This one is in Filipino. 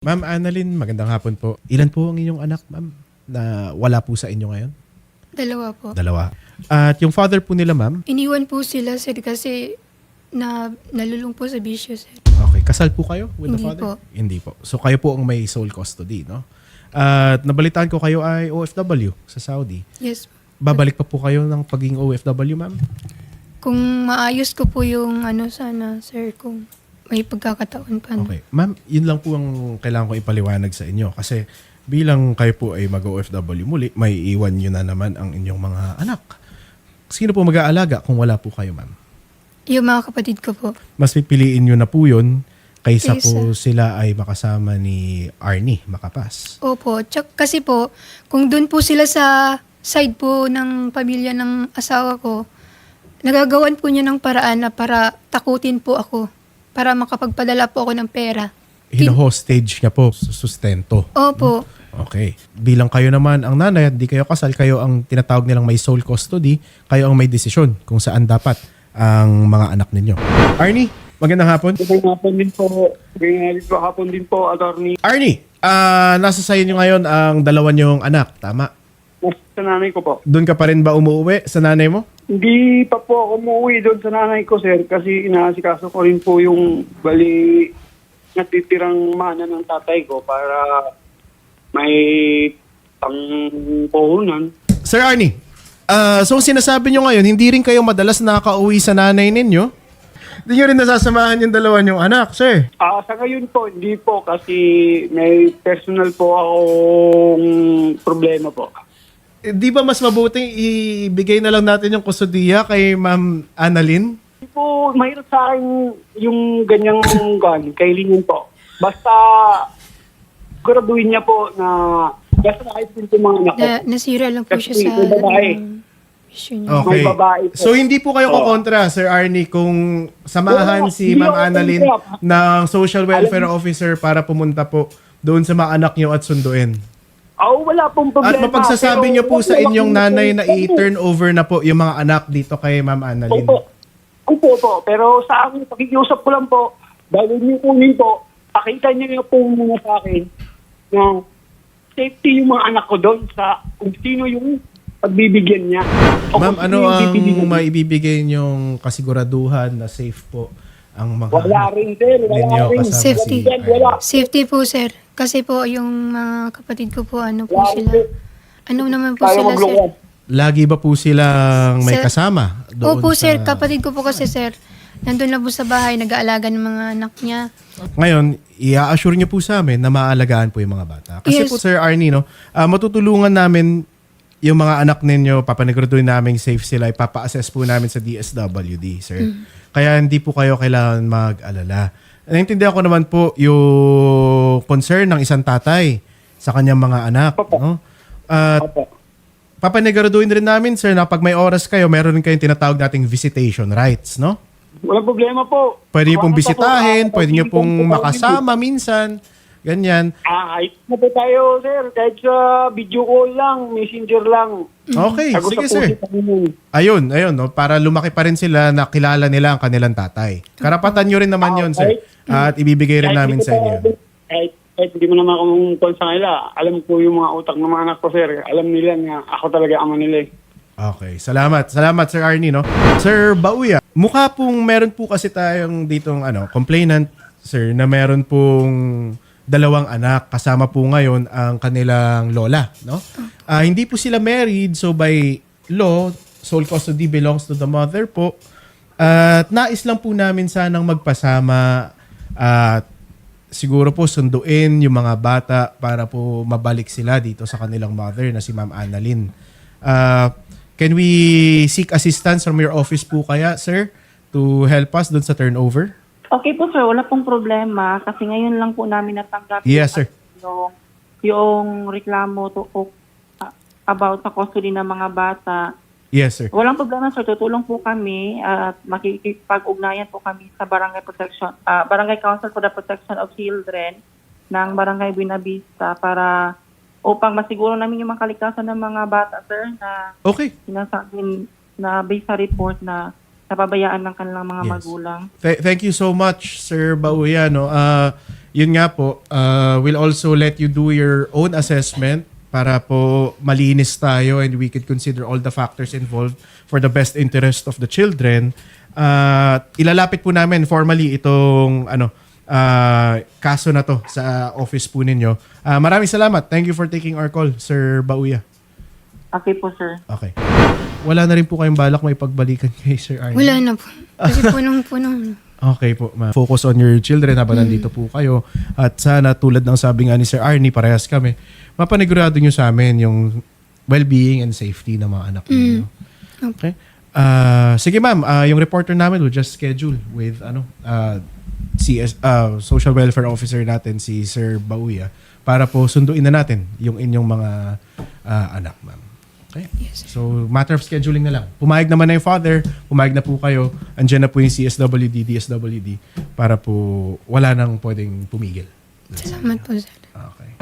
Ma'am Annalyn, magandang hapon po. Ilan po ang inyong anak, ma'am, na wala po sa inyo ngayon? Dalawa po. Dalawa. At yung father po nila, ma'am? Iniwan po sila, sir, kasi nalulung po sa bisyo, sir. Okay. Kasal po kayo with the Hindi father? po. Hindi po. So kayo po ang may sole custody, no? At nabalitaan ko kayo ay OFW sa Saudi. Yes po. Babalik pa po kayo ng pagiging OFW, ma'am? Kung maayos ko po yung sana, sir, kung may pagkakataon pa. No? Okay. Ma'am, yun lang po ang kailangan ko ipaliwanag sa inyo. Kasi bilang kayo po ay mag-OFW muli, may iwan nyo na naman ang inyong mga anak. Sino po mag-aalaga kung wala po kayo, ma'am? Yung mga kapatid ko po. Mas pipiliin nyo na po yun kaysa Kaysa. po sila ay makasama ni Arnie Makapas. Opo. Kasi po, kung doon po sila sa side po ng pamilya ng asawa ko, nagagawan po niya ng paraan na para takutin po ako. Para makapagpadala po ako ng pera. Hino-hostage niya po sa sustento. Opo. Okay. Bilang kayo naman ang nanay at di kayo kasal, kayo ang tinatawag nilang may sole custody, kayo ang may desisyon kung saan dapat ang mga anak ninyo. Arnie, magandang hapon. Magandang hapon din po. Magandang hapon din po, attorney. Arnie, nasa sayo nyo ngayon ang dalawa nyong anak, tama? Sa nanay ko po. Doon ka pa rin ba umuwi sa nanay mo? Hindi pa po ako umuwi doon sa nanay ko, sir, kasi inaasikaso ko rin po yung natitirang mana ng tatay ko para may pangpuhunan. Sir Arnie, so sinasabi nyo ngayon, hindi rin kayo madalas nakaka-uwi sa nanay ninyo? Hindi nyo rin nasasamahan yung dalawa nyong anak, sir? Sa ngayon po, hindi po kasi may personal po akong problema po. Di ba mas mabuting ibigay na lang natin yung kustudiya kay Ma'am Annalyn? Hindi po, mahirap sa akin yung ganyang kailingin po. Basta, siguraduhin niya po na basta nakait din po mga anak ko. Nasira lang po siya Kasi sa may babae. bisyo niya. Okay. May babae po. So hindi po kayo kukontra, Sir Arnie, kung samahan si Hindi Ma'am ako Annalyn kontra. ng social welfare officer para pumunta po doon sa mga anak nyo at sunduin? Wala pong At problema. mapagsasabi pero nyo po sa wala inyong pong- nanay na i-turn over na po yung mga anak dito kay Ma'am Annalyn. Opo. Opo. Pero sa akin, pakikiusap ko lang po, bago niyo kunin po, pakita niyo po muna sa akin na safety yung mga anak ko doon sa kung sino yung pagbibigyan niya. O Ma'am, kung ano sino yung ang bibigyan niya. maibibigay nyong kasiguraduhan na safe po ang mga Wala rin, sir. ninyo Wala rin. kasama Safety. si Wala. Safety po, sir. Kasi po, yung mga kapatid ko po, ano po Wala rin, sila? sir. Ano naman po Tayo sila, sir? maglungkot. Lagi ba po silang may Sir- kasama? Doon Opo, sa- sir. Kapatid ko po kasi, sir. Nandun lang po sa bahay, nag-aalaga ng mga anak niya. Ngayon, i-assure niyo po sa amin na maaalagaan po yung mga bata. Kasi Yes. po, Sir Arnie, no, matutulungan namin yung mga anak ninyo, papaniguraduhin namin safe sila, ipapa-assess po namin sa DSWD, sir. Kaya hindi po kayo kailangan mag-alala. Naintindihan ko naman po yung concern ng isang tatay sa kanyang mga anak. Opo. No? At Opo. papaniguraduhin rin namin, sir, na pag may oras kayo, meron rin kayong tinatawag nating visitation rights, no? Walang problema po. Pwede niyo pong Basta po, bisitahin, pwede niyo pong pagpipilitan po makasama minsan. Ganyan. kahit na po tayo, sir. Kahit sa video call lang, messenger lang. Okay, Sagot sige sa sir. puso kami nun. Ayun, no, para lumaki pa rin sila na kilala nila ang kanilang tatay. Karapatan nyo rin naman yun, sir. At ibibigay rin Kahit namin hindi sa ko inyo. pa- Kahit hindi mo naman akong sa kanila, alam ko yung mga utak ng mga anak ko, sir. Alam nila na ako talaga ama nila eh. Okay, salamat. Salamat, Sir Arnie, no? Sir Bauya, mukha pong meron po kasi tayong ditong complainant, sir, na meron pong dalawang anak. Kasama po ngayon ang kanilang lola, no? Hindi po sila married, so by law, sole custody belongs to the mother po. At nais lang po namin sanang magpasama at siguro po sunduin yung mga bata para po mabalik sila dito sa kanilang mother na si Ma'am Annalyn. Can we seek assistance from your office po kaya, sir, to help us dun sa turnover? Okay po sir, wala pong problema kasi ngayon lang po namin natanggap Yes, sir. yung reklamo about sa custody ng mga bata. Yes, sir. Walang problema sir, tutulong po kami at makikipag-ugnayan po kami sa Barangay Council for the Protection of Children ng Barangay Buenavista para upang masiguro namin yung mga kalikasan ng mga bata sir na Okay. sinasabi na based sa report na sa pabayaan ng kanilang mga Yes. magulang. Thank you so much, Sir Bauya. No? Yun nga po, we'll also let you do your own assessment para po malinis tayo and we could consider all the factors involved for the best interest of the children. Ilalapit po namin formally itong kaso na to sa office po ninyo. Maraming salamat. Thank you for taking our call, Sir Bauya. Okay po, sir. Okay. Wala na rin po kayong balak may pagbalikan kay Sir Arnie? Wala na po. Kasi punong-puno. Okay po, ma'am. Focus on your children habang nandito po kayo. At sana tulad ng sabi nga ni Sir Arnie, parehas kami, mapanigurado nyo sa amin yung well-being and safety ng mga anak ninyo. Okay? Sige ma'am, yung reporter namin will just schedule with social welfare officer natin, si Sir Bauya, para po sunduin na natin yung inyong mga anak, ma'am. Okay? Yes. So, matter of scheduling na lang. Pumayag naman na yung father, pumayag na po kayo, andyan na po yung CSWD, DSWD, para po wala nang pwedeng pumigil. Salamat po, sir. Okay.